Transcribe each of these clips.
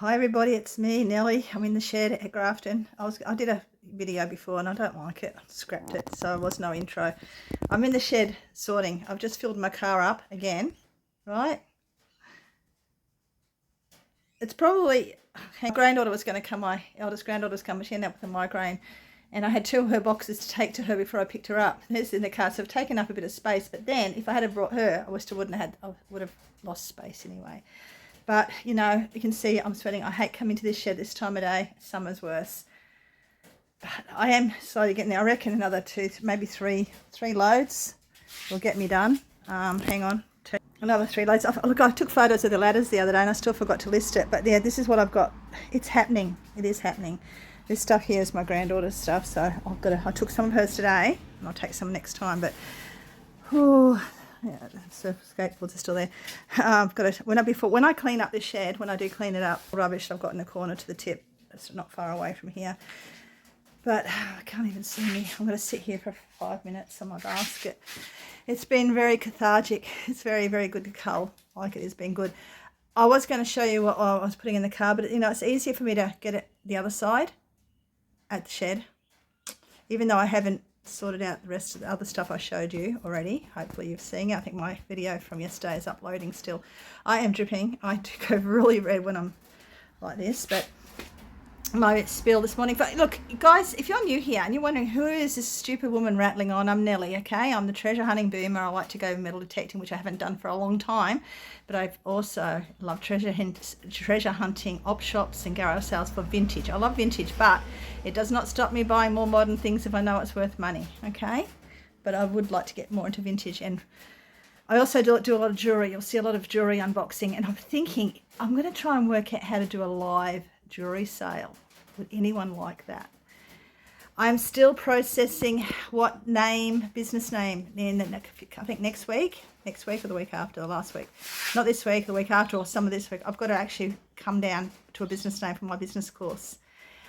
Hi everybody, it's me, Nellie. I'm in the shed at Grafton. I did a video before and I don't like it. I scrapped it, so there was no intro. I'm in the shed sorting. I've just filled my car up again, right? It's probably, my granddaughter was going to come, my eldest granddaughter was coming, she ended up with a migraine. And I had two of her boxes to take to her before I picked her up. There's in the car, so I've taken up a bit of space. But then, if I had brought her, I would have lost space anyway. But, you know, you can see I'm sweating. I hate coming to this shed this time of day. Summer's worse. But I am slowly getting there. I reckon another maybe three loads will get me done. Hang on. Another 3 loads. Look, I took photos of the ladders the other day and I still forgot to list it. But yeah, this is what I've got. It's happening. It is happening. This stuff here is my granddaughter's stuff. So I took some of hers today and I'll take some next time. But, oh, yeah, surf skateboards are still there. I've got to, when I clean up this shed, when I do clean it up, rubbish I've got in the corner to the tip. It's not far away from here. But I can't even see me. I'm going to sit here for 5 minutes on my basket. It's been very cathartic. It's very, very good to cull. Like it has been good. I was going to show you what I was putting in the car, but you know, it's easier for me to get it the other side at the shed, even though I haven't sorted out the rest of the other stuff I showed you already. Hopefully you've seen it. I think my video from yesterday is uploading still. I am dripping. I do go really red when I'm like this, but my spill this morning. But look, guys, if you're new here and you're wondering who is this stupid woman rattling on, I'm Nellie, okay? I'm the treasure hunting boomer. I like to go metal detecting, which I haven't done for a long time, but I've also loved treasure hunting, op shops and garage sales for vintage. I love vintage, but it does not stop me buying more modern things if I know it's worth money, okay? But I would like to get more into vintage, and I also do a lot of jewelry. You'll see a lot of jewelry unboxing, and I'm thinking I'm going to try and work out how to do a live jewelry sale. Would anyone like that? I'm still processing what name, business name, I think next week or the week after, the last week. Not this week, the week after, or some of this week. I've got to actually come down to a business name for my business course.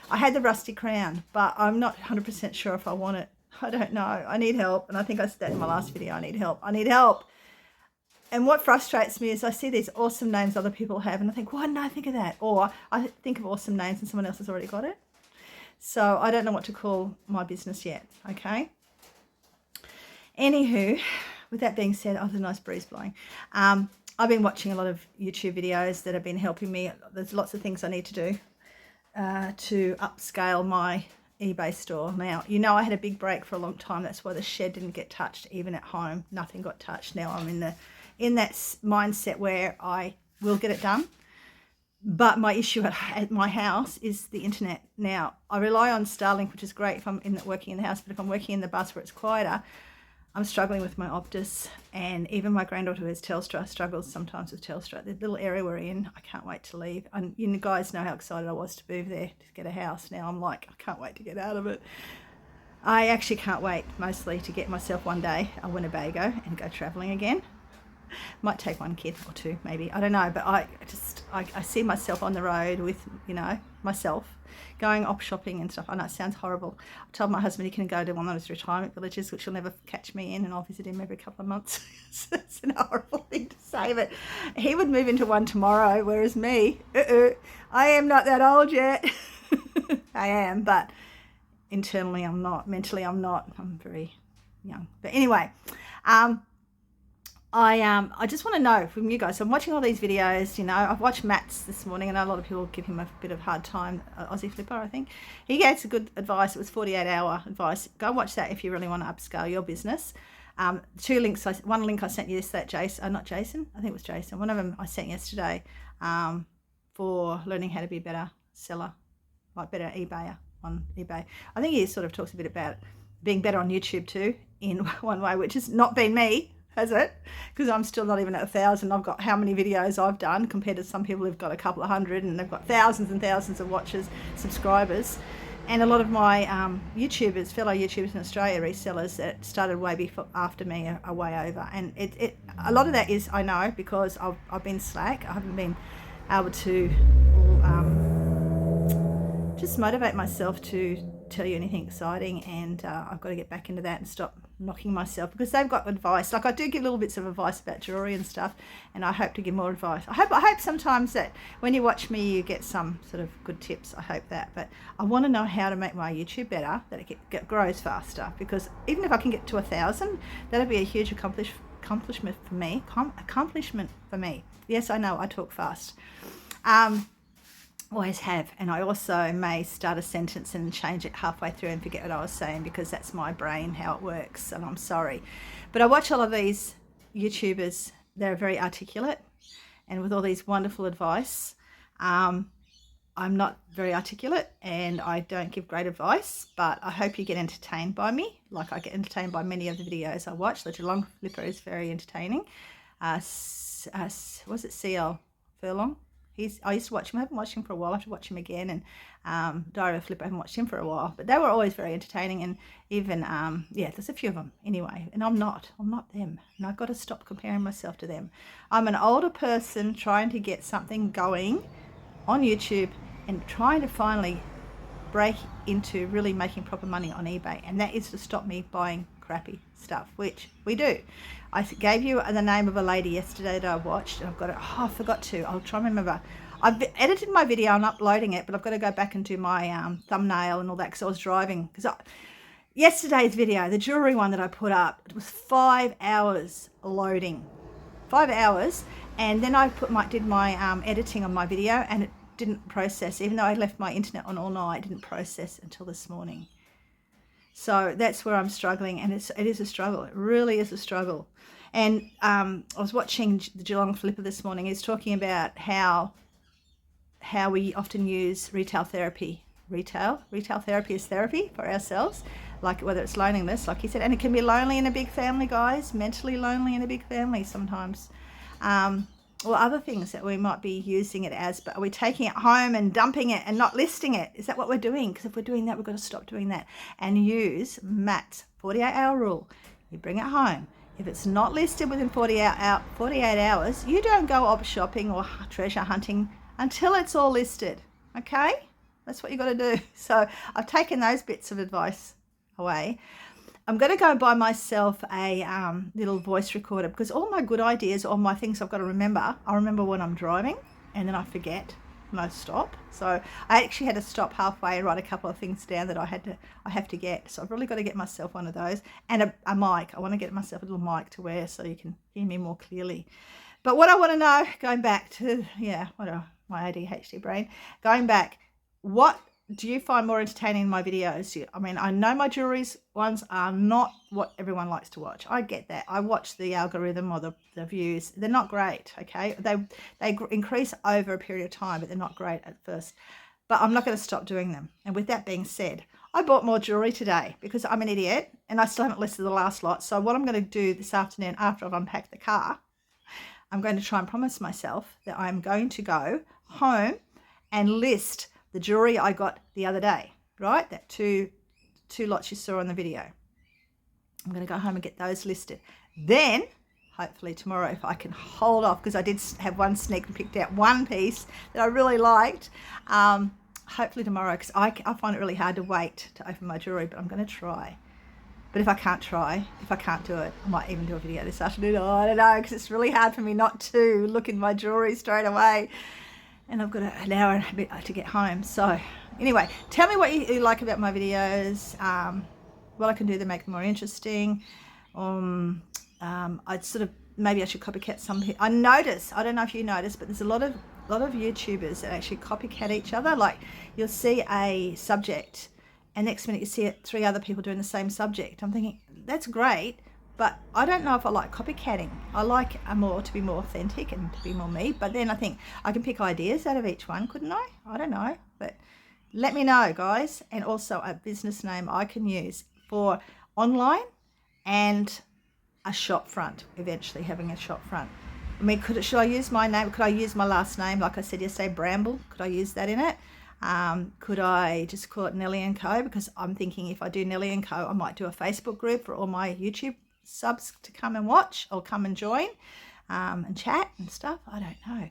I had the rusty crown, but I'm not 100% sure if I want it. I don't know. I need help, and I think I said that in my last video. I need help. And what frustrates me is I see these awesome names other people have, and I think, why didn't I think of that? Or I think of awesome names and someone else has already got it. So I don't know what to call my business yet, okay? Anywho, with that being said, there's a nice breeze blowing. I've been watching a lot of YouTube videos that have been helping me. There's lots of things I need to do to upscale my eBay store. Now, you know I had a big break for a long time. That's why the shed didn't get touched, even at home. Nothing got touched. Now I'm in that mindset where I will get it done. But my issue at my house is the internet. Now, I rely on Starlink, which is great if I'm working in the house, but if I'm working in the bus where it's quieter, I'm struggling with my Optus, and even my granddaughter who has Telstra struggles sometimes with Telstra. The little area we're in, I can't wait to leave. And you guys know how excited I was to move there to get a house. Now I'm like, I can't wait to get out of it. I actually can't wait mostly to get myself one day a Winnebago and go travelling again. Might take one kid or two, maybe, I don't know, but I see myself on the road with, you know, myself going op shopping and stuff. I know it sounds horrible. I told my husband he can go to one of those retirement villages, which will never catch me in, and I'll visit him every couple of months. It's an horrible thing to say, but he would move into one tomorrow, whereas me, I am not that old yet. I am, but internally I'm not, mentally I'm not. I'm very young. But anyway, I just want to know from you guys. So I'm watching all these videos, you know. I've watched Matt's this morning. I know a lot of people give him a bit of hard time. Aussie Flipper, I think. He gave some good advice. It was 48-hour advice. Go watch that if you really want to upscale your business. 2 links. One link I sent you yesterday, Jason. Not Jason. I think it was Jason. One of them I sent yesterday for learning how to be a better seller, like better eBayer on eBay. I think he sort of talks a bit about being better on YouTube too in one way, which has not been me. Has it? Because I'm still not even at 1,000. I've got how many videos I've done compared to some people who've got a couple of hundred and they've got thousands and thousands of watchers, subscribers. And a lot of my YouTubers, fellow YouTubers in Australia, resellers that started way before, after me are way over. And a lot of that is, I know, because I've been slack. I haven't been able to just motivate myself to tell you anything exciting, and I've got to get back into that and stop knocking myself because they've got advice. Like I do give little bits of advice about jewelry and stuff, and I hope to give more advice. I hope sometimes that when you watch me you get some sort of good tips. I hope that. But I want to know how to make my YouTube better, that it grows faster, because even if I can get to 1,000, that'll be a huge accomplishment for me. Yes, I know I talk fast. Always have, and I also may start a sentence and change it halfway through and forget what I was saying, because that's my brain, how it works, and I'm sorry. But I watch all of these YouTubers. They're very articulate and with all these wonderful advice. I'm not very articulate and I don't give great advice, but I hope you get entertained by me, like I get entertained by many of the videos I watch. The Geelong Flipper is very entertaining. Was it CL Furlong? I used to watch him. I haven't watched him for a while. I have to watch him again. And Diary of a Flipper, I haven't watched him for a while. But they were always very entertaining. And even, yeah, there's a few of them anyway. And I'm not them. And I've got to stop comparing myself to them. I'm an older person trying to get something going on YouTube and trying to finally break into really making proper money on eBay. And that is to stop me buying crappy stuff, which we do. I gave you the name of a lady yesterday that I watched, and I've got it. Oh, I forgot to. I'll try and remember. I've edited my video and uploading it, but I've got to go back and do my thumbnail and all that because I was driving. Yesterday's video, the jewelry one that I put up, it was 5 hours loading, 5 hours, and then I did my editing on my video, and it didn't process. Even though I left my internet on all night, it didn't process until this morning. So that's where I'm struggling, and it is a struggle. It really is a struggle. And I was watching the Geelong Flipper this morning. He's talking about how we often use retail therapy. Retail therapy is therapy for ourselves, like whether it's loneliness, like he said, and it can be lonely in a big family, guys, mentally lonely in a big family sometimes. Or other things that we might be using it as, but are we taking it home and dumping it and not listing it? Is that what we're doing? Because if we're doing that, we've got to stop doing that and use Matt's 48-hour rule. You bring it home. If it's not listed within 48 hours, you don't go op shopping or treasure hunting until it's all listed. Okay? That's what you got to do. So I've taken those bits of advice away. I'm going to go buy myself a little voice recorder, because all my good ideas, all my things I've got to remember, I remember when I'm driving and then I forget and I stop. So I actually had to stop halfway and write a couple of things down that I have to get. So I've really got to get myself one of those, and a mic. I want to get myself a little mic to wear so you can hear me more clearly. But what I want to know, going back to, my ADHD brain, going back, what do you find more entertaining in my videos? I mean, I know my jewelry ones are not what everyone likes to watch. I get that. I watch the algorithm or the views. They're not great, okay? They increase over a period of time, but they're not great at first. But I'm not going to stop doing them. And with that being said, I bought more jewelry today because I'm an idiot and I still haven't listed the last lot. So what I'm going to do this afternoon after I've unpacked the car, I'm going to try and promise myself that I'm going to go home and list the jewelry I got the other day, right? That two lots you saw on the video. I'm going to go home and get those listed. Then, hopefully tomorrow, if I can hold off, because I did have one sneak and picked out one piece that I really liked. Hopefully tomorrow, because I find it really hard to wait to open my jewelry, but I'm going to try. But if I can't do it, I might even do a video this afternoon. Oh, I don't know, because it's really hard for me not to look in my jewelry straight away. And I've got an hour and a bit to get home. So anyway, tell me what you like about my videos, what I can do to make them more interesting. Maybe I should copycat some. I notice, I don't know if you notice, but there's a lot of YouTubers that actually copycat each other. Like you'll see a subject and next minute you see 3 other people doing the same subject. I'm thinking, that's great, but I don't know if I like copycatting. I like to be more authentic and to be more me. But then I think I can pick ideas out of each one, couldn't I? I don't know. But let me know, guys. And also a business name I can use for online and a shop front, eventually having a shop front. I mean, should I use my name? Could I use my last name? Like I said yesterday, Bramble. Could I use that in it? Could I just call it Nellie & Co? Because I'm thinking if I do Nellie & Co, I might do a Facebook group for all my YouTube subs to come and watch or come and join and chat and stuff. I don't know.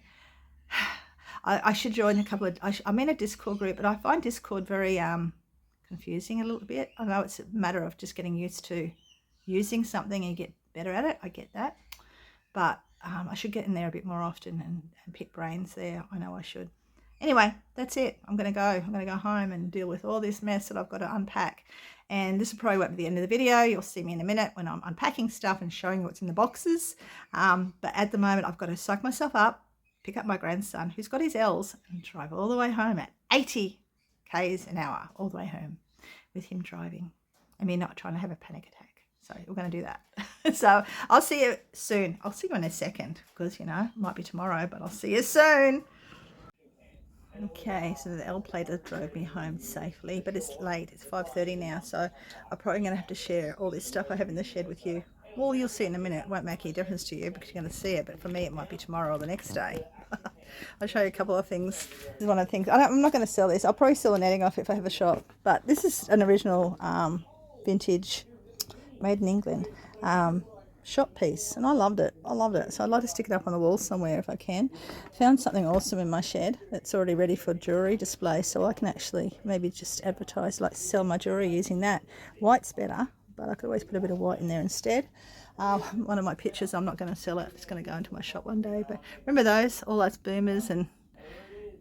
I should join a couple of, I'm in a Discord group, but I find Discord very confusing a little bit. I know it's a matter of just getting used to using something and you get better at it. I get that. But I should get in there a bit more often and pick brains there. I know I should. Anyway, that's it. I'm going to go. I'm going to go home and deal with all this mess that I've got to unpack. And this will probably won't be the end of the video. You'll see me in a minute when I'm unpacking stuff and showing you what's in the boxes. But at the moment, I've got to psych myself up, pick up my grandson, who's got his L's, and drive all the way home at 80 k's an hour, all the way home with him driving. I mean, not trying to have a panic attack. So we're going to do that. So I'll see you soon. I'll see you in a second because, you know, it might be tomorrow, but I'll see you soon. Okay, so the L plater drove me home safely, but it's late. It's 5:30 now, so I'm probably going to have to share all this stuff I have in the shed with you. Well, you'll see in a minute. It won't make any difference to you because you're going to see it, but for me it might be tomorrow or the next day. I'll show you a couple of things. This is one of the things. I'm not going to sell this. I'll probably sell the netting off if I have a shop, but this is an original vintage, made in England shop piece, and I loved it. So I'd like to stick it up on the wall somewhere if I can. Found something awesome in my shed that's already ready for jewelry display, so I can actually maybe just advertise, like sell my jewelry using that. White's better, but I could always put a bit of white in there instead. One of my pictures, I'm not going to sell it. It's going to go into my shop one day, but remember those, all those boomers and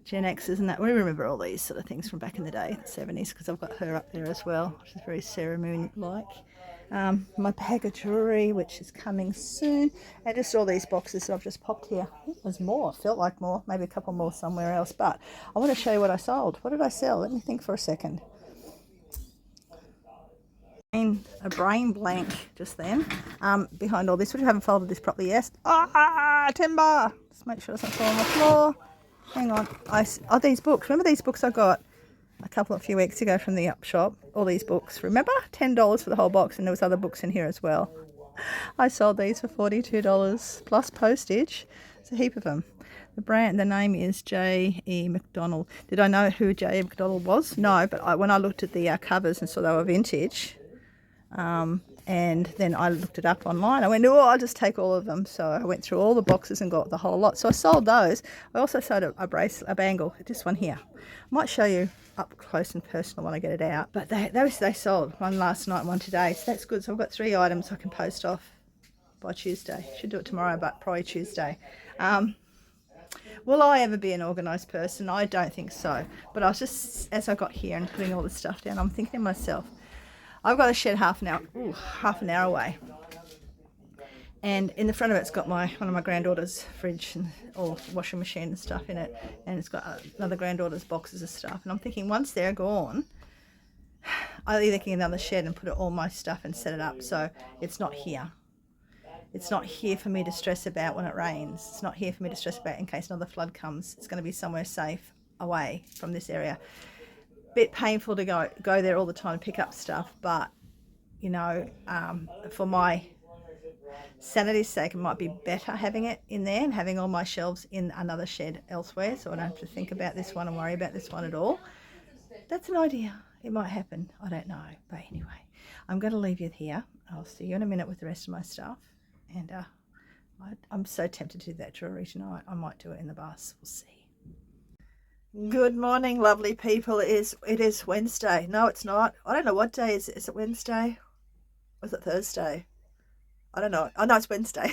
Gen X's and that. We remember all these sort of things from back in the day, the 70s, because I've got her up there as well, which is very Sarah Moon-like. My bag of jewellery, which is coming soon, and just all these boxes that I've just popped here. I think there's more, felt like more, maybe a couple more somewhere else, but I want to show you what I sold. What did I sell? Let me think for a second. A brain blank just then, behind all this, which I haven't folded this properly yet. Timber! Just make sure it doesn't fall on the floor. Hang on. Oh, these books. Remember these books I got a few weeks ago from the up shop? All these books. Remember? $10 for the whole box, and there was other books in here as well. I sold these for $42 plus postage. It's a heap of them. The name is J.E. McDonald. Did I know who J.E. McDonald was? No, but when I looked at the covers and saw they were vintage, and then I looked it up online. I went, oh, I'll just take all of them. So I went through all the boxes and got the whole lot. So I sold those. I also sold a bangle, this one here. I might show you up close and personal when I get it out. But they sold one last night and one today. So that's good. So I've got 3 items I can post off by Tuesday. Should do it tomorrow, but probably Tuesday. Will I ever be an organised person? I don't think so. But I was just, as I got here and putting all the stuff down, I'm thinking to myself, I've got a shed half an hour away, and in the front of it's got one of my granddaughter's fridge and or washing machine and stuff in it, and it's got another granddaughter's boxes of stuff. And I'm thinking once they're gone, I'll either get another shed and put all my stuff and set it up so it's not here. It's not here for me to stress about when it rains. It's not here for me to stress about in case another flood comes. It's going to be somewhere safe away from this area. Bit painful to go there all the time and pick up stuff, but you know, for my sanity's sake, it might be better having it in there and having all my shelves in another shed elsewhere, so I don't have to think about this one and worry about this one at all. That's an idea. It might happen. I don't know. But anyway, I'm going to leave you here. I'll see you in a minute with the rest of my stuff, and I'm so tempted to do that jewellery tonight. I might do it in the bus. We'll see. Good morning, lovely people. It is Wednesday. No, it's not. I don't know what day is it. Is it Wednesday? Or is it Thursday? I don't know. Oh no, it's Wednesday.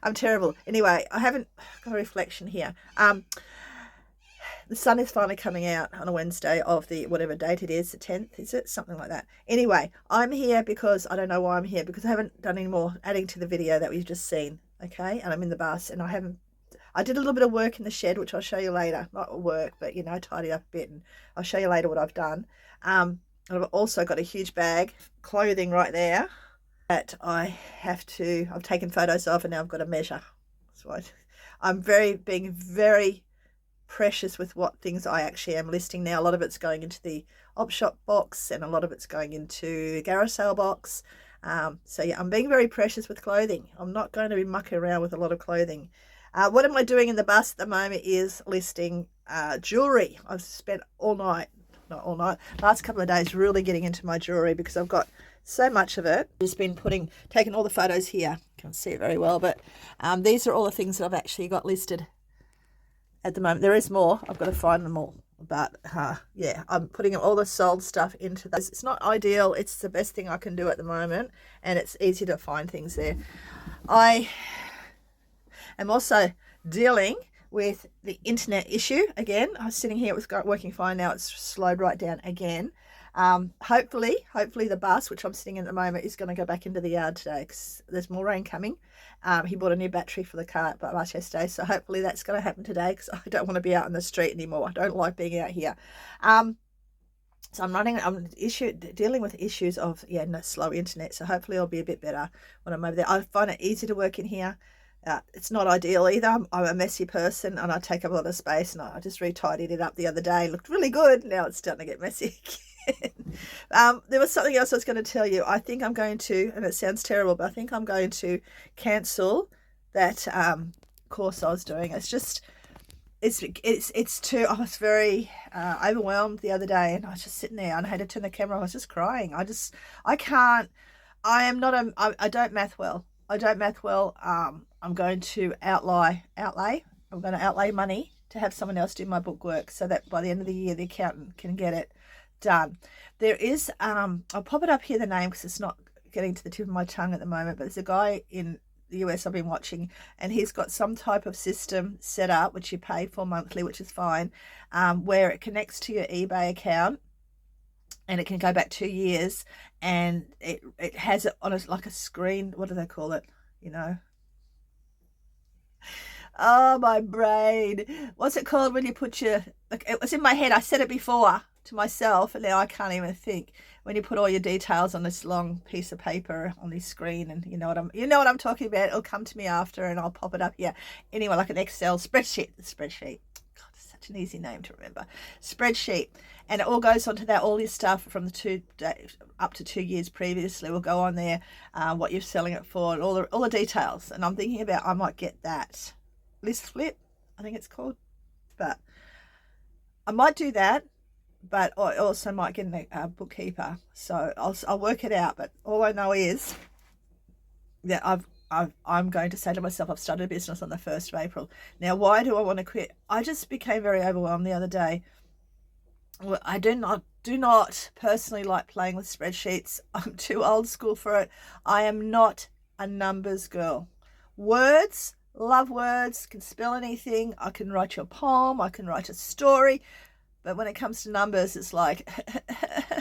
I'm terrible. Anyway, I haven't got a reflection here. The sun is finally coming out on a Wednesday of the whatever date it is, the 10th, is it? Something like that. Anyway, I'm here because I don't know why I'm here, because I haven't done any more adding to the video that we've just seen. Okay, and I'm in the bus, and I did a little bit of work in the shed, which I'll show you later. Not work, but, you know, tidy up a bit, and I'll show you later what I've done. And I've also got a huge bag, clothing right there, that I've taken photos of, and now I've got to measure. So I'm being very precious with what things I actually am listing now. A lot of it's going into the op shop box, and a lot of it's going into the garage sale box. So yeah, I'm being very precious with clothing. I'm not going to be mucking around with a lot of clothing. What am I doing in the bus at the moment is listing jewellery. I've spent last couple of days really getting into my jewellery because I've got so much of it. Just been taking all the photos here. Can't see it very well, but these are all the things that I've actually got listed at the moment. There is more. I've got to find them all. But yeah, I'm putting all the sold stuff into those. It's not ideal. It's the best thing I can do at the moment, and it's easy to find things there. I am also dealing with the internet issue again. I was sitting here, it was working fine. Now it's slowed right down again. Hopefully the bus, which I'm sitting in at the moment, is going to go back into the yard today because there's more rain coming. He bought a new battery for the car at bus yesterday, so hopefully that's going to happen today because I don't want to be out in the street anymore. I don't like being out here. So I'm dealing with issues of slow internet. So hopefully it'll be a bit better when I'm over there. I find it easy to work in here. It's not ideal either. I'm a messy person and I take up a lot of space, and I just retidied it up the other day. It looked really good. Now it's starting to get messy again. There was something else I was going to tell you. I think I'm going to, and it sounds terrible, but I think I'm going to cancel that course I was doing. It's just, it's too, I was very overwhelmed the other day, and I was just sitting there and I had to turn the camera. I was just crying. I can't, I don't math well. I don't math well. I'm going to outlay money to have someone else do my book work so that by the end of the year the accountant can get it done. There is I'll pop it up here, the name, because it's not getting to the tip of my tongue at the moment, but there's a guy in the US I've been watching, and he's got some type of system set up which you pay for monthly, which is fine, where it connects to your eBay account and it can go back 2 years, and it has it on like a screen. What do they call it? Oh, my brain. What's it called when you put it was in my head. I said it before to myself, and now I can't even think. When you put all your details on this long piece of paper on this screen, and you know what I'm talking about. It'll come to me after, and I'll pop it up here. Anyway, like an Excel spreadsheet. God, it's such an easy name to remember. Spreadsheet. And it all goes onto that. All your stuff from the up to 2 years previously will go on there. What you're selling it for, and all the details. And I'm thinking about, I might get that list flip, I think it's called. But I might do that. But I also might get a bookkeeper. So I'll work it out. But all I know is that I'm going to say to myself, I've started a business on the 1st of April. Now, why do I want to quit? I just became very overwhelmed the other day. Well, I do not personally like playing with spreadsheets. I'm too old school for it. I am not a numbers girl. Words, love words, can spell anything. I can write you a poem. I can write a story. But when it comes to numbers, it's like,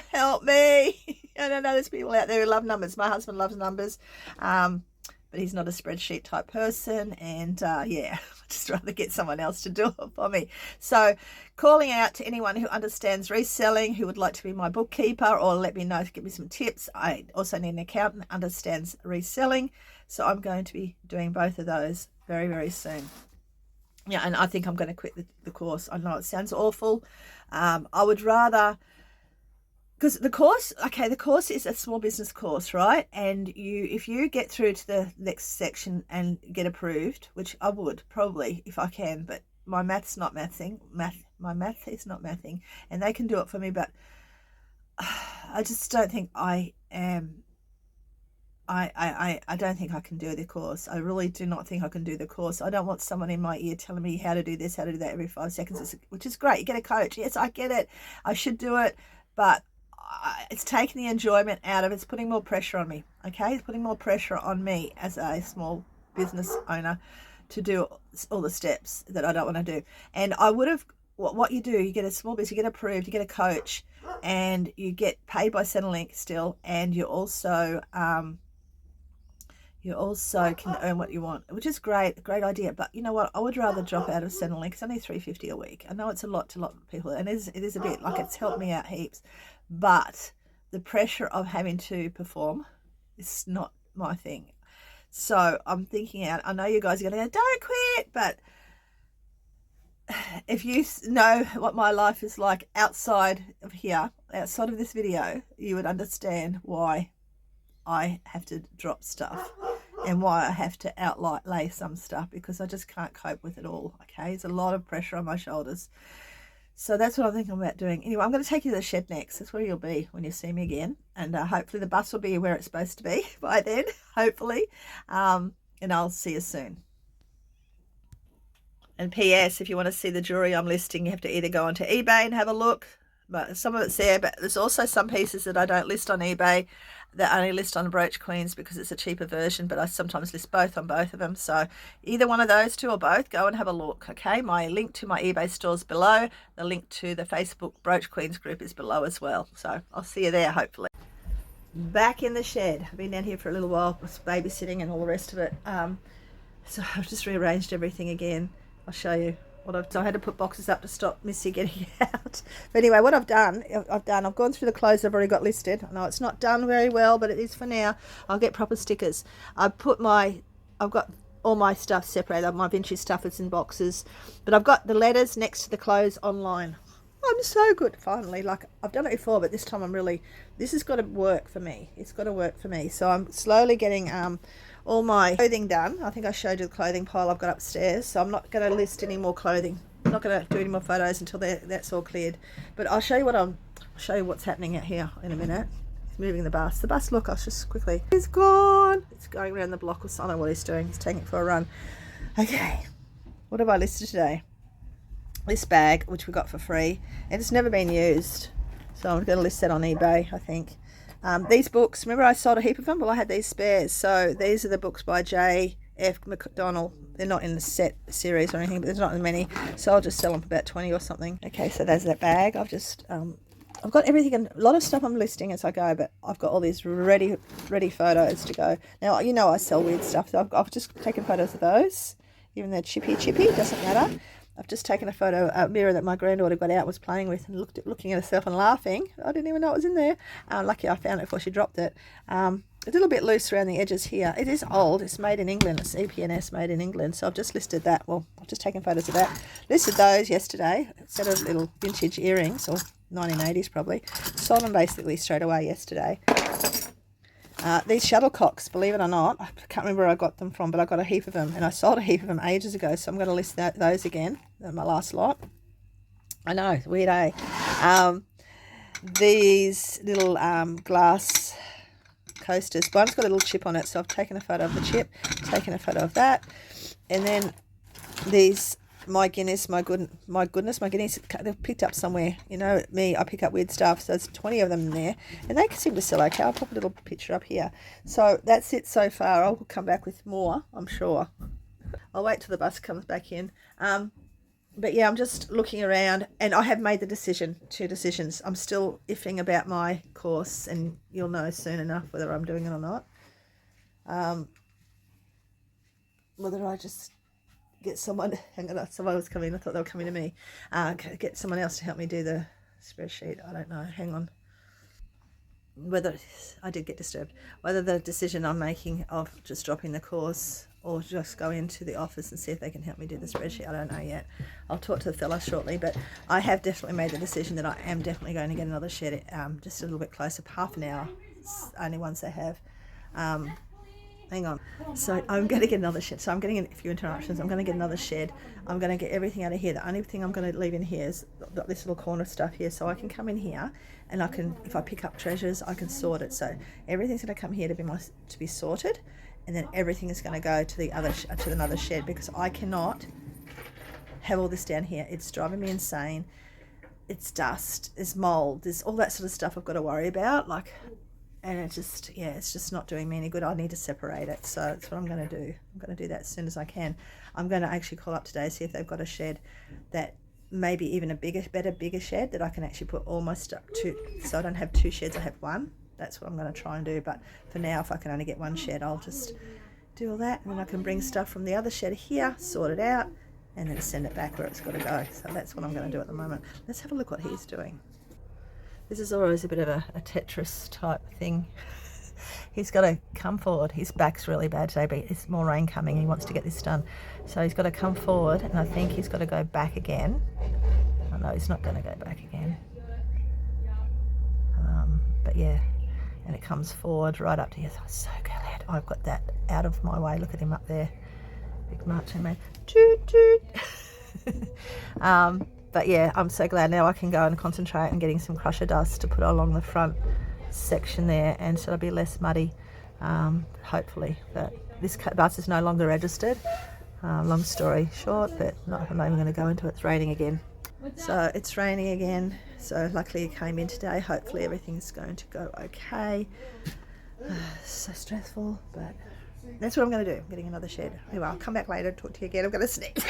help me. I don't know, there's people out there who love numbers. My husband loves numbers, but he's not a spreadsheet type person. And yeah, I'd just rather get someone else to do it for me. So calling out to anyone who understands reselling, who would like to be my bookkeeper or let me know, give me some tips. I also need an accountant that understands reselling. So I'm going to be doing both of those very, very soon. Yeah, and I think I'm going to quit the course. I know it sounds awful. I would rather, because the course is a small business course, right? And if you get through to the next section and get approved, which I would probably if I can, but my math's not mathing. My math is not mathing, and they can do it for me, but I just don't think I am. I don't think I can do the course. I really do not think I can do the course. I don't want someone in my ear telling me how to do this, how to do that every 5 seconds, which is great. You get a coach. Yes, I get it. I should do it, but it's taking the enjoyment out of it. It's putting more pressure on me. Okay, it's putting more pressure on me as a small business owner to do all the steps that I don't want to do. And I would have, what you do, you get a small business, you get approved, you get a coach, and you get paid by Centrelink still, and you also can earn what you want, which is great idea. But you know what? I would rather drop out of Centrelink. It's only $3.50 a week. I know it's a lot to a lot of people, and it is a bit, like, it's helped me out heaps. But the pressure of having to perform is not my thing. So I'm thinking out. I know you guys are going to go, don't quit, but if you know what my life is like outside of here, outside of this video, you would understand why I have to drop stuff and why I have to outlay some stuff, because I just can't cope with it all. Okay, it's a lot of pressure on my shoulders. So that's what I think I'm about doing. Anyway, I'm going to take you to the shed next. That's where you'll be when you see me again, and hopefully the bus will be where it's supposed to be by then, hopefully, and I'll see you soon. And PS, if you want to see the jewelry I'm listing, you have to either go onto eBay and have a look. But some of it's there, but there's also some pieces that I don't list on eBay that I only list on Brooch Queens because it's a cheaper version, but I sometimes list both on both of them. So either one of those two or both, go and have a look, okay? My link to my eBay store is below. The link to the Facebook Brooch Queens Group is below as well. So I'll see you there, hopefully. Back in the shed. I've been down here for a little while, with babysitting and all the rest of it. So I've just rearranged everything again. I'll show you what I've done. I had to put boxes up to stop Missy getting out. But anyway, what I've done, I've gone through the clothes I've already got listed. I know it's not done very well, but it is for now. I'll get proper stickers. I've got all my stuff separated. My vintage stuff is in boxes, but I've got the letters next to the clothes online. I'm so good, finally. Like, I've done it before, but this time this has got to work for me. It's got to work for me. So I'm slowly getting all my clothing done. I think I showed you the clothing pile I've got upstairs, so I'm not going to list any more clothing. I'm not going to do any more photos until that's all cleared. But I'll show you what's happening out here in a minute. He's moving the bus. The bus, look, I'll just quickly. He's gone. It's going around the block, or I don't know what he's doing. He's taking it for a run. Okay, what have I listed today? This bag, which we got for free, and it's never been used, so I'm going to list that on eBay, I think. These books, remember I sold a heap of them? Well, I had these spares. So these are the books by J.F. McDonald. They're not in the set series or anything, but there's not as many, so I'll just sell them for about 20 or something. Okay, so there's that bag. I've got everything, and a lot of stuff I'm listing as I go, but I've got all these ready photos to go. Now, you know I sell weird stuff, so I've just taken photos of those. Even they're chippy, doesn't matter. I've just taken a photo, a mirror that my granddaughter got out, was playing with, and looking at herself and laughing. I didn't even know it was in there. Lucky I found it before she dropped it. A little bit loose around the edges here. It is old. It's made in England. It's EPNS made in England. So I've just listed that. Well, I've just taken photos of that. Listed those yesterday. A set of little vintage earrings, or 1980s probably. Sold them basically straight away yesterday. These shuttlecocks, believe it or not, I can't remember where I got them from, but I got a heap of them, and I sold a heap of them ages ago, so I'm going to list those again. They're my last lot. I know, weird, eh? These little glass coasters. One's got a little chip on it, so I've taken a photo of the chip, taken a photo of that, and then these. My Guinness, they've picked up somewhere. You know, me, I pick up weird stuff. So there's 20 of them in there, and they seem to sell okay. I'll pop a little picture up here. So that's it so far. I'll come back with more, I'm sure. I'll wait till the bus comes back in. But yeah, I'm just looking around, and I have made the decision, 2 decisions. I'm still iffing about my course, and you'll know soon enough whether I'm doing it or not. Whether I just get someone, hang on, someone was coming, I thought they were coming to me, get someone else to help me do the spreadsheet. I don't know, hang on. Whether, I did get disturbed, whether the decision I'm making of just dropping the course or just go into the office and see if they can help me do the spreadsheet, I don't know yet. I'll talk to the fella shortly, but I have definitely made the decision that I am definitely going to get another shed, just a little bit closer, half an hour, it's only ones they have. Hang on. So I'm going to get another shed. So I'm getting a few interruptions. I'm going to get another shed. I'm going to get everything out of here. The only thing I'm going to leave in here is this little corner stuff here. So I can come in here, and I can, if I pick up treasures, I can sort it. So everything's going to come here to be sorted, and then everything is going to go to another shed, because I cannot have all this down here. It's driving me insane. It's dust. There's mold. There's all that sort of stuff I've got to worry about. And it's just not doing me any good. I need to separate it. So that's what I'm going to do. I'm going to do that as soon as I can. I'm going to actually call up today, see if they've got a shed that maybe even a bigger shed that I can actually put all my stuff to. So I don't have 2 sheds, I have 1. That's what I'm going to try and do. But for now, if I can only get 1 shed, I'll just do all that. And then I can bring stuff from the other shed here, sort it out, and then send it back where it's got to go. So that's what I'm going to do at the moment. Let's have a look what he's doing. This is always a bit of a Tetris type thing. He's got to come forward. His back's really bad today, but it's more rain coming. He wants to get this done. So he's got to come forward, and I think he's got to go back again. Oh no, he's not going to go back again. But yeah, and it comes forward right up to here. I'm so glad I've got that out of my way. Look at him up there. Big marching man. Toot toot. But yeah, I'm so glad now I can go and concentrate on getting some crusher dust to put along the front section there, and so it'll be less muddy, hopefully. But this bus is no longer registered. Long story short, but I'm not even going to go into it. It's raining again. So it's raining again. So luckily it came in today. Hopefully everything's going to go okay. So stressful, but that's what I'm going to do. I'm getting another shed. Anyway, I'll come back later and talk to you again. I'm going to sneeze.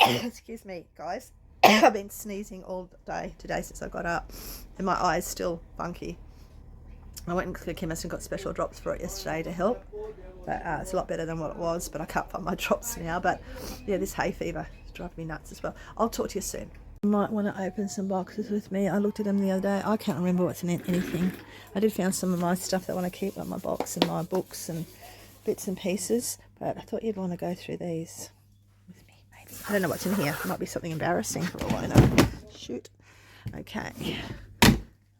Excuse me, guys. I've been sneezing all day today since I got up, and my eye's still funky. I went to the chemist and got special drops for it yesterday to help, but it's a lot better than what it was, but I can't find my drops now. But yeah, this hay fever is driving me nuts as well. I'll talk to you soon. You might want to open some boxes with me. I looked at them the other day. I can't remember what's in anything. I did found some of my stuff that I want to keep, like my box and my books and bits and pieces, but I thought you'd want to go through these with me, maybe. I don't know what's in here. It might be something embarrassing for all I know. Shoot. Okay.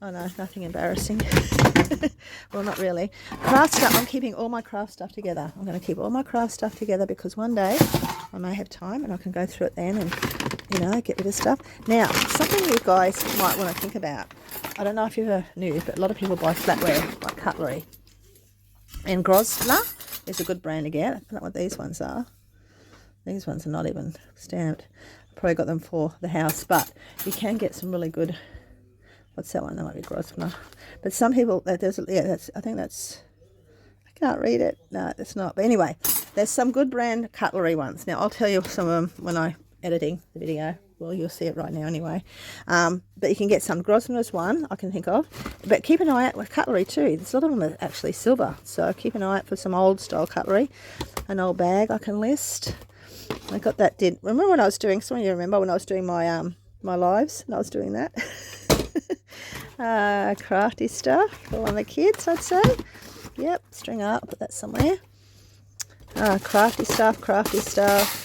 Oh no, nothing embarrassing. Well, not really. Craft stuff. I'm keeping all my craft stuff together. I'm going to keep all my craft stuff together because one day I may have time and I can go through it then and, you know, get rid of stuff. Now, something you guys might want to think about. I don't know if you ever knew, but a lot of people buy flatware, like cutlery. And Grosvenor is a good brand to get. I don't know what these ones are. These ones are not even stamped. Probably got them for the house, but you can get some really good. What's that one? That might be Grosvenor. But some people, there's, yeah, that's, I think that's, I can't read it. No, it's not. But anyway, there's some good brand cutlery ones. Now, I'll tell you some of them when I'm editing the video. Well, you'll see it right now anyway. But you can get some. Grosvenor's one I can think of. But keep an eye out with cutlery too. There's a lot of them are actually silver. So keep an eye out for some old style cutlery. An old bag I can list. I got that did. Remember when I was doing, some of you remember when I was doing my my lives? And I was doing that. Crafty stuff for one of the kids, I'd say. Yep, string up, put that somewhere. Crafty stuff.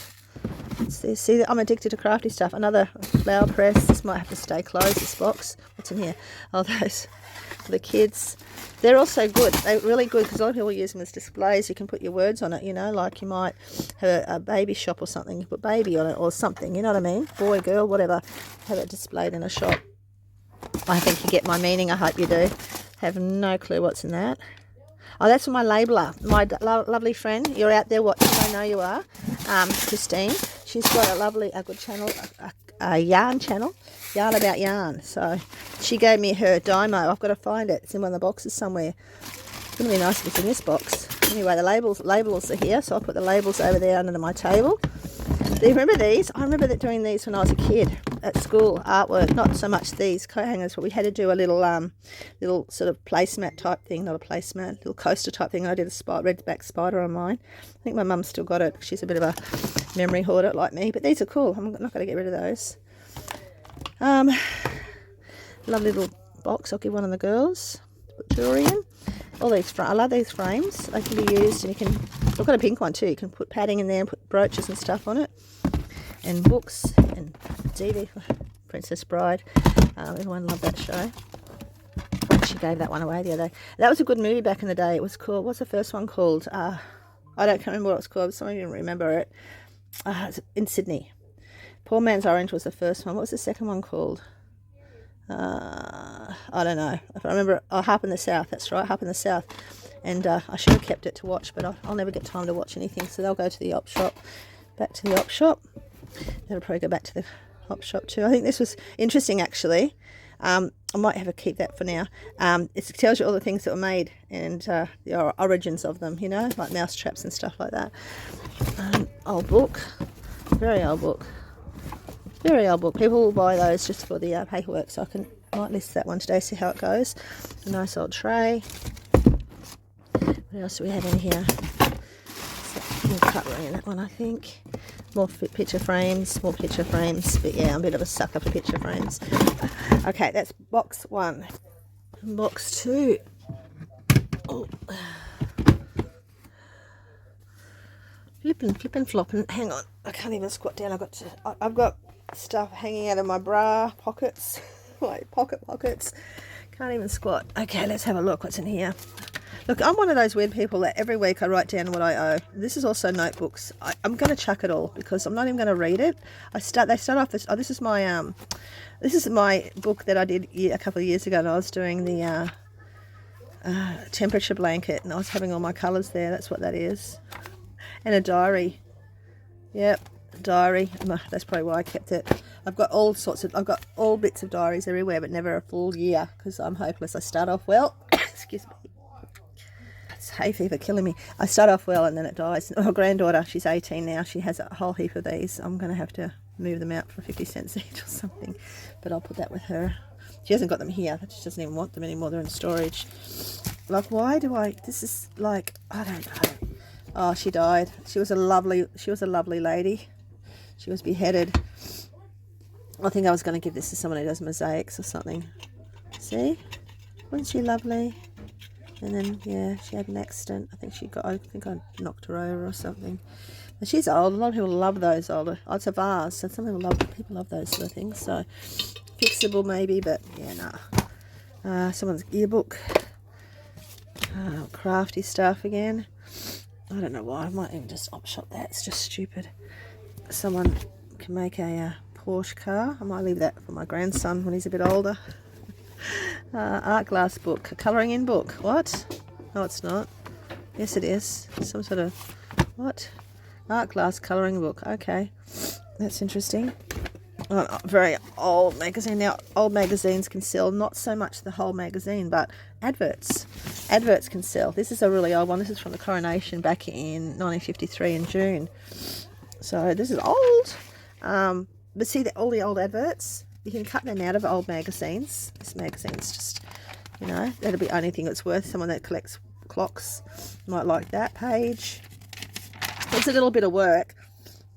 See, I'm addicted to crafty stuff. Another flower press. This might have to stay closed, this box. What's in here? Oh, those for the kids. They're also good. They're really good because a lot of people use them as displays. You can put your words on it, you know, like you might have a baby shop or something. You put baby on it or something, you know what I mean? Boy, girl, whatever. Have it displayed in a shop. I think you get my meaning. I hope you do. Have no clue what's in that. Oh, that's my labeler. My lovely friend. You're out there watching. I know you are. Christine. She's got a good channel, a yarn channel. Yarn about yarn. So she gave me her Dymo. I've got to find it. It's in one of the boxes somewhere. It's going to be nice if it's in this box. Anyway, the labels are here. So I'll put the labels over there under my table. Do you remember these? I remember doing these when I was a kid at school, artwork. Not so much these coat hangers, but we had to do a little little sort of placemat type thing, not a placemat, little coaster type thing. I did a redback spider on mine. I think my mum's still got it. She's a bit of a memory hoarder like me, but these are cool. I'm not going to get rid of those. Lovely little box. I'll give one of the girls to put jewellery in. All these, I love these frames. They can be used, and you can. I've got a pink one too. You can put padding in there and put brooches and stuff on it, and books and DVD for Princess Bride. Everyone loved that show. She gave that one away the other day. That was a good movie back in the day. It was called. What's the first one called? I can't remember what it was called. Some of you remember it. It's in Sydney. Poor Man's Orange was the first one. What was the second one called? I don't know. If I remember, Harp in the South. That's right, Harp in the South. And I should have kept it to watch, but I'll never get time to watch anything. So they'll go to the op shop. Back to the op shop. They'll probably go back to the op shop too. I think this was interesting actually. I might have to keep that for now. It tells you all the things that were made and the origins of them, you know, like mouse traps and stuff like that. Old book. Very old book. Very old book. People will buy those just for the paperwork, so I might list that one today, see how it goes. A nice old tray. What else do we have in here? More cutlery in that one, I think. More picture frames, But yeah, I'm a bit of a sucker for picture frames. Okay, that's box one. Box two. Oh. Flippin' floppin'. Hang on, I can't even squat down. I've got stuff hanging out of my bra pockets, like pockets. Can't even squat. Okay, let's have a look. What's in here? Look, I'm one of those weird people that every week I write down what I owe. This is also notebooks. I'm going to chuck it all because I'm not even going to read it. They start off this. Oh, this is my book that I did a couple of years ago, and I was doing the temperature blanket, and I was having all my colours there. That's what that is. And a diary. Yep, diary. That's probably why I kept it. I've got all bits of diaries everywhere, but never a full year because I'm hopeless. I start off well. Excuse me. It's hay fever killing me. I start off well and then it dies. My granddaughter, she's 18 now. She has a whole heap of these. I'm going to have to move them out for 50 cents each or something. But I'll put that with her. She hasn't got them here. She doesn't even want them anymore. They're in storage. Like, why do I... This is like... I don't know. Oh, she died. She was a lovely lady. She was beheaded. I think I was going to give this to someone who does mosaics or something. See? Wasn't she lovely? And then, yeah, she had an accident. I think I knocked her over or something. And she's old. A lot of people love those older. Oh, it's a vase. So some people love those sort of things. So, fixable maybe, but yeah, nah. Someone's yearbook. Crafty stuff again. I don't know why. I might even just opshop that. It's just stupid. Someone can make a Porsche car. I might leave that for my grandson when he's a bit older. Art glass book, a colouring in book. What? No, it's not. Yes, it is. Some sort of what? Art glass colouring book. Okay, that's interesting. Oh, very old magazine. Now, old magazines can sell not so much the whole magazine, but adverts. Adverts can sell. This is a really old one. This is from the coronation back in 1953 in June. So this is old. But see all the old adverts. You can cut them out of old magazines. This magazine's just, that'll be the only thing that's worth. Someone that collects clocks might like that page. It's a little bit of work,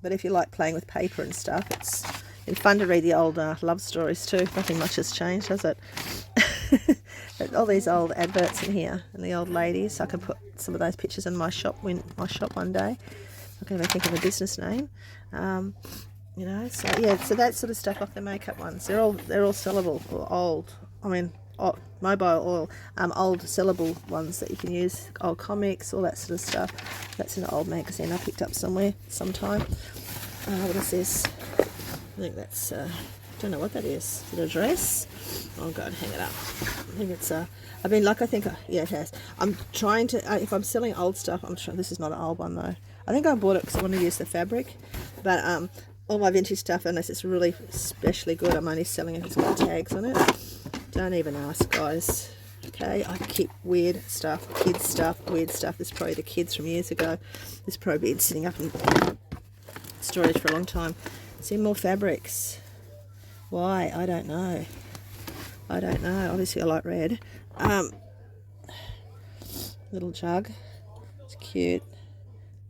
but if you like playing with paper and stuff, it's fun to read the old love stories too. Nothing much has changed, has it? But all these old adverts in here and the old ladies. I can put some of those pictures in my shop one day. I can even think of a business name. So yeah, so that sort of stuff off the makeup ones. They're all sellable or old. I mean, mobile oil, old sellable ones that you can use. Old comics, all that sort of stuff. That's in an old magazine I picked up somewhere, sometime. What is this? I think that's. Don't know what that is. Is it a dress? Oh God, hang it up. I think it's yeah, it has. I'm trying to. If I'm selling old stuff, I'm sure this is not an old one though. I think I bought it because I want to use the fabric, but all my vintage stuff, unless it's really especially good, I'm only selling it if it's got tags on it. Don't even ask, guys. Okay, I keep weird stuff, kids stuff, weird stuff. This is probably the kids from years ago. This probably been sitting up in storage for a long time. See more fabrics. Why? I don't know. Obviously I like red. Little jug. It's cute.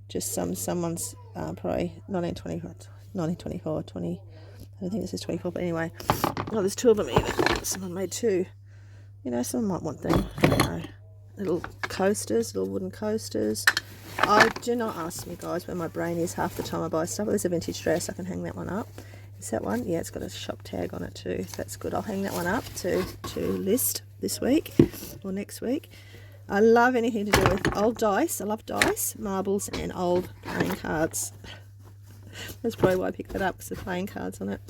Just someone's probably 1924, 20. I don't think this is 24, but anyway. Oh, there's two of them even. Someone made two. Someone might want them. I don't know. Little coasters, little wooden coasters. Do not ask me, guys, where my brain is half the time I buy stuff. There's a vintage dress. I can hang that one up. Is that one? Yeah, it's got a shop tag on it too. That's good. I'll hang that one up to list this week or next week. I love anything to do with old dice. I love dice, marbles, and old playing cards. That's probably why I picked that up, because the playing cards on it.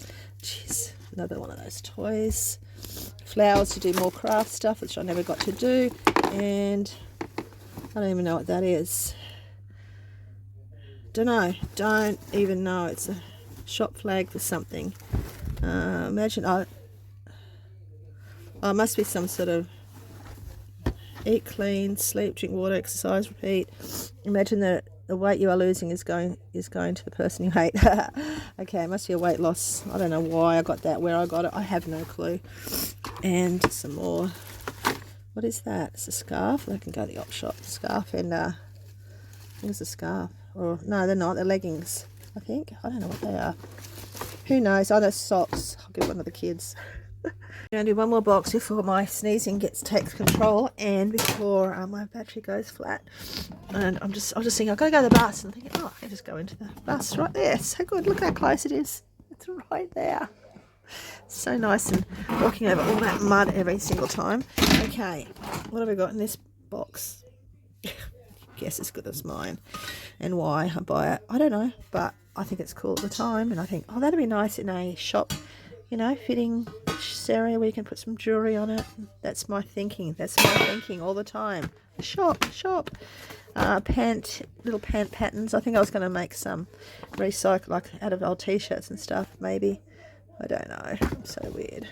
Jeez, another one of those toys. Flowers to do more craft stuff, which I never got to do. And I don't even know what that is. Don't even know. It's a shop flag for something. Imagine, it must be some sort of eat clean, sleep, drink water, exercise, repeat. Imagine the weight you are losing is going to the person you hate. Okay, it must be a weight loss. I don't know why I got that, where I got it. I have no clue. And some more. What is that? It's a scarf. I can go to the op shop. Scarf and I think it's a scarf. Or no, they're not. They're leggings, I think. I don't know what they are. Who knows? Oh, they're socks. I'll give one of the kids. I'm going to do one more box before my sneezing takes control and before my battery goes flat. And I was just thinking, I've got to go to the bus. And I'm thinking, I can just go into the bus right there. So good. Look how close it is. It's right there. So nice, and walking over all that mud every single time. Okay, what have we got in this box? Guess as good as mine. And why I buy it, I don't know, but I think it's cool at the time, and I think, oh, that'd be nice in a shop, fitting mesh area where you can put some jewelry on it. That's my thinking. That's my thinking all the time. Shop. Little pant patterns. I think I was going to make some recycle, like out of old t-shirts and stuff, maybe. I don't know. I'm so weird.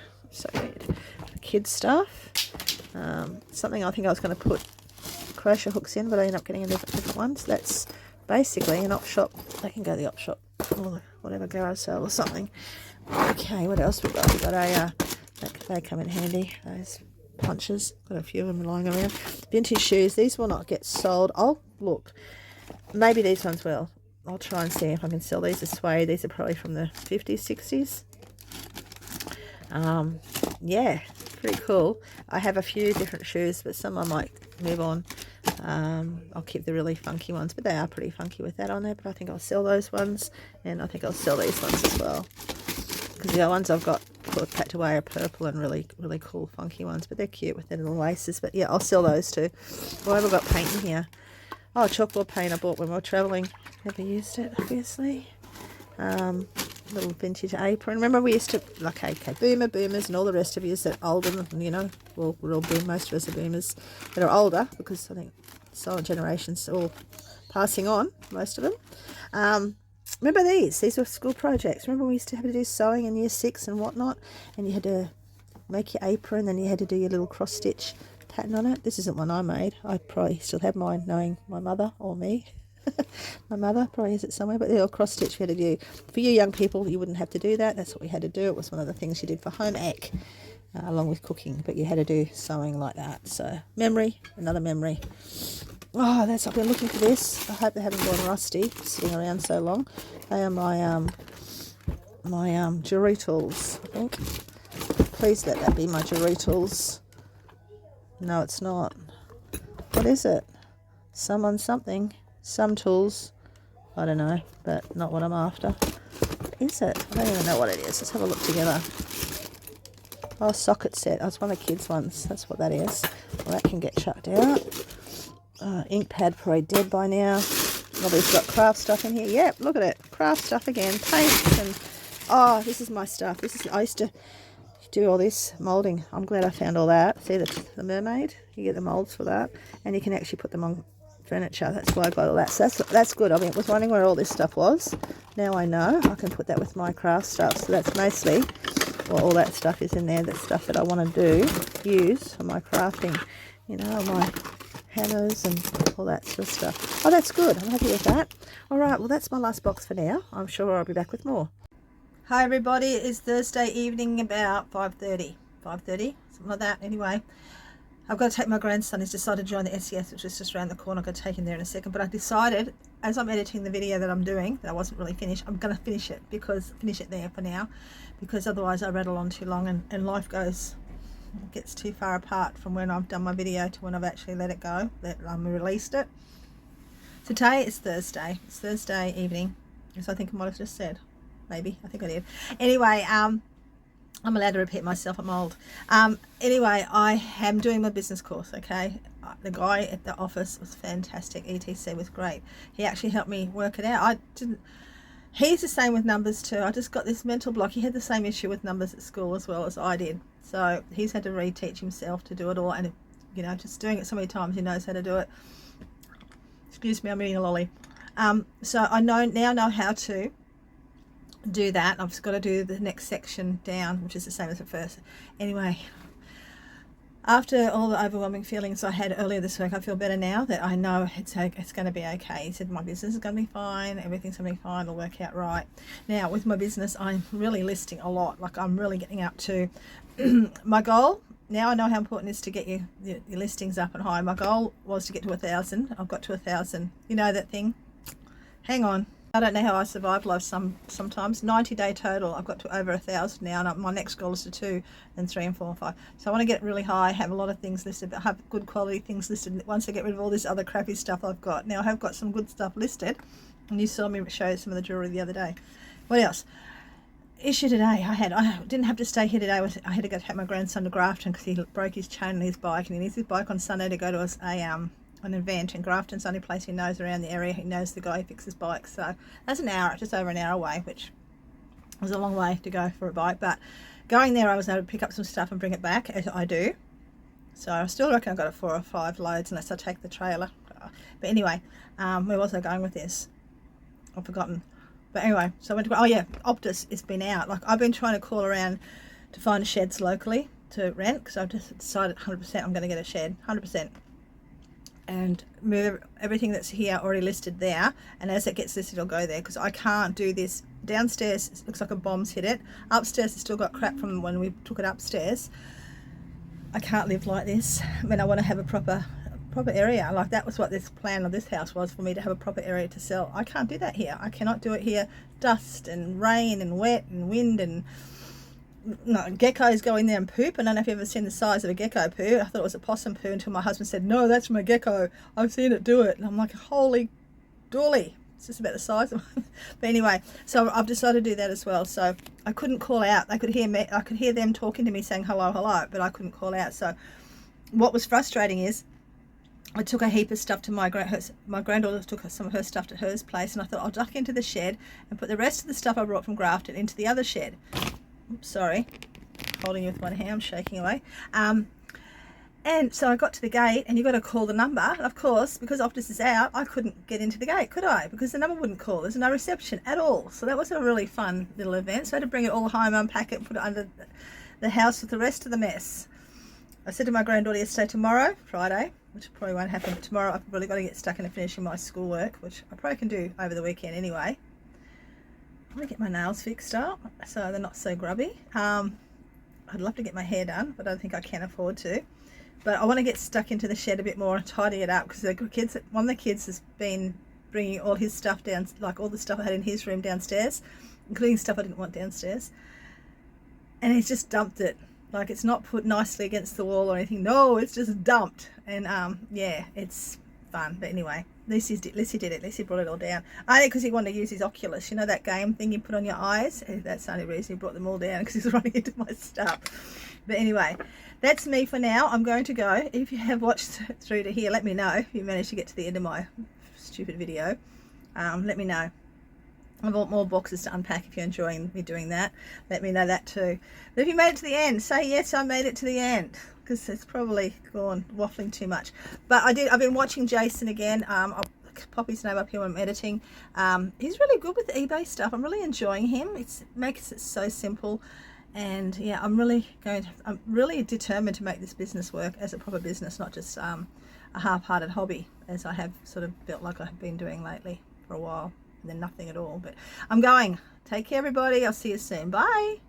Kids stuff. Something I think I was going to put crochet hooks in, but I ended up getting a different ones. That's basically an op shop. They can go to the op shop or whatever, garage sale or something. Okay, what else we got? We got they come in handy, those punches. Got a few of them lying around. Vintage shoes. These will not get sold. Oh, look. Maybe these ones will. I'll try and see if I can sell these as suede. These are probably from the 50s, 60s. Yeah, pretty cool. I have a few different shoes, but some I might move on. I'll keep the really funky ones, but they are pretty funky with that on there. But I think I'll sell those ones, and I think I'll sell these ones as well. Because the other ones I've got packed away are purple and really cool funky ones, but they're cute with their little laces. But yeah, I'll sell those too. Well, I've got paint in here. Oh, chalkboard paint I bought when we were travelling. Never used it, obviously. Little vintage apron. Remember we used to, like, okay, boomers and all the rest of you that older than, you know, well, we're all boomers, most of us are boomers that are older, because I think silent generations are all passing on, most of them. Remember these were school projects. Remember we used to have to do sewing in year 6 and whatnot, and you had to make your apron and you had to do your little cross stitch pattern on it. This isn't one I made. I probably still have mine, knowing my mother or me. My mother probably has it somewhere, but the little cross stitch we had to do. For you young people, you wouldn't have to do that. That's what we had to do. It was one of the things you did for home ec, along with cooking, but you had to do sewing like that. So memory, another memory. Oh, that's, I've been looking for this. I hope they haven't gone rusty, sitting around so long. They are my jewellery tools, I think. Please let that be my jewellery tools. No, it's not. What is it? Some on something. Some tools. I don't know, but not what I'm after. What is it? I don't even know what it is. Let's have a look together. Oh, socket set. Oh, it's one of the kids' ones. That's what that is. Well, that can get chucked out. Ink pad probably dead by now. Nobody's got craft stuff in here. Yep, look at it. Craft stuff again. Paints and... Oh, this is my stuff. I used to do all this moulding. I'm glad I found all that. See the mermaid? You get the moulds for that. And you can actually put them on furniture. That's why I got all that. So that's good. I was wondering where all this stuff was. Now I know. I can put that with my craft stuff. So that's mostly... Well, all that stuff is in there. That's stuff that I want to use for my crafting. You know, my... hammers and all that sort of stuff. Oh, that's good. I'm happy with that. All right, well, that's my last box for now. I'm sure I'll be back with more. Hi, everybody. It's Thursday evening, about 5:30, something like that. Anyway, I've got to take my grandson. He's decided to join the SES, which is just around the corner. I've got to take him there in a second. But I decided, as I'm editing the video that I'm doing, that I wasn't really finished, I'm going to finish it there for now, because otherwise I rattle on too long and life gets too far apart from when I've done my video to when I've actually let it go, that released it. Today is Thursday. It's Thursday evening, as I think I might have just said. Maybe. I think I did. Anyway, I'm allowed to repeat myself. I'm old. Anyway, I am doing my business course, okay? The guy at the office was fantastic. ETC was great. He actually helped me work it out. He's the same with numbers too. I just got this mental block. He had the same issue with numbers at school as well as I did. So he's had to reteach himself to do it all. And, you know, just doing it so many times, he knows how to do it. Excuse me, I'm eating a lolly. So I now know how to do that. I've just got to do the next section down, which is the same as the first. Anyway, after all the overwhelming feelings I had earlier this week, I feel better now that I know it's going to be okay. He said my business is going to be fine, everything's going to be fine, it'll work out right. Now with my business, I'm really listing a lot. Like, I'm really getting up to my goal. Now I know how important it is to get your listings up and high. My goal was to get to 1,000. I've got to 1,000. You know that thing? Hang on. I don't know how I survive life sometimes. 90-day total. I've got to over 1,000 now, and my next goal is to 2 and 3 and 4 and 5. So I want to get really high, have a lot of things listed, but have good quality things listed once I get rid of all this other crappy stuff I've got. Now I have got some good stuff listed, and you saw me show some of the jewellery the other day. What else? Issue today I didn't have to stay here today. I had to go take my grandson to Grafton because he broke his chain on his bike, and he needs his bike on Sunday to go to an event, and Grafton's the only place he knows around the area. He knows the guy who fixes bikes, so that's an hour, just over an hour away, which was a long way to go for a bike, but going there I was able to pick up some stuff and bring it back, as I do. So I still reckon I've got a 4 or 5 loads unless I take the trailer. But anyway, where was I going with this? I've forgotten. But anyway, so I went to, oh yeah, Optus has been out. Like, I've been trying to call around to find sheds locally to rent, because I've just decided 100% I'm going to get a shed, 100%. And move everything that's here already listed there, and as it gets listed I'll go there, because I can't do this. Downstairs it looks like a bomb's hit it. Upstairs it's still got crap from when we took it upstairs. I can't live like this when I want to have a proper area. Like, that was what this plan of this house was, for me to have a proper area to sell. I can't do that here. I cannot do it here. Dust and rain and wet and wind and geckos go in there and poop. I don't know if you've ever seen the size of a gecko poo. I thought it was a possum poo until my husband said, no, that's my gecko, I've seen it do it. And I'm like, holy dooly, it's just about the size of one. But anyway, so I've decided to do that as well. So I couldn't call out. I could hear me, I could hear them talking to me saying hello, hello, but I couldn't call out. So what was frustrating is I took a heap of stuff to my granddaughter took some of her stuff to her place, and I thought I'll duck into the shed and put the rest of the stuff I brought from Grafton into the other shed. Oops, sorry, holding you with one hand, I'm shaking away. And so I got to the gate, and you got to call the number. And of course, because Optus is out, I couldn't get into the gate, could I? Because the number wouldn't call. There's no reception at all. So that was a really fun little event. So I had to bring it all home, unpack it, and put it under the house with the rest of the mess. I said to my granddaughter yesterday, tomorrow, Friday, which probably won't happen, but tomorrow I've really got to get stuck into finishing my schoolwork, which I probably can do over the weekend anyway. I'm going to get my nails fixed up so they're not so grubby. I'd love to get my hair done, but I don't think I can afford to. But I want to get stuck into the shed a bit more and tidy it up, because one of the kids has been bringing all his stuff down, like all the stuff I had in his room downstairs, including stuff I didn't want downstairs. And he's just dumped it. Like, it's not put nicely against the wall or anything. No, it's just dumped. And yeah, it's fun. But anyway, at least he did it. At least he brought it all down. Only because he wanted to use his Oculus. You know that game thing you put on your eyes? That's the only reason he brought them all down, because he's running into my stuff. But anyway, that's me for now. I'm going to go. If you have watched through to here, let me know. If you managed to get to the end of my stupid video, let me know. I want more boxes to unpack. If you're enjoying me doing that, let me know that too. But if you made it to the end, say yes, I made it to the end, because it's probably gone waffling too much. But I've been watching Jason again. I'll pop his name up here when I'm editing. He's really good with the eBay stuff. I'm really enjoying him. It makes it so simple. And yeah, I'm really determined to make this business work as a proper business, not just a half-hearted hobby, as I have sort of felt like I've been doing lately for a while. And then nothing at all. But I'm going. Take care, everybody. I'll see you soon. Bye.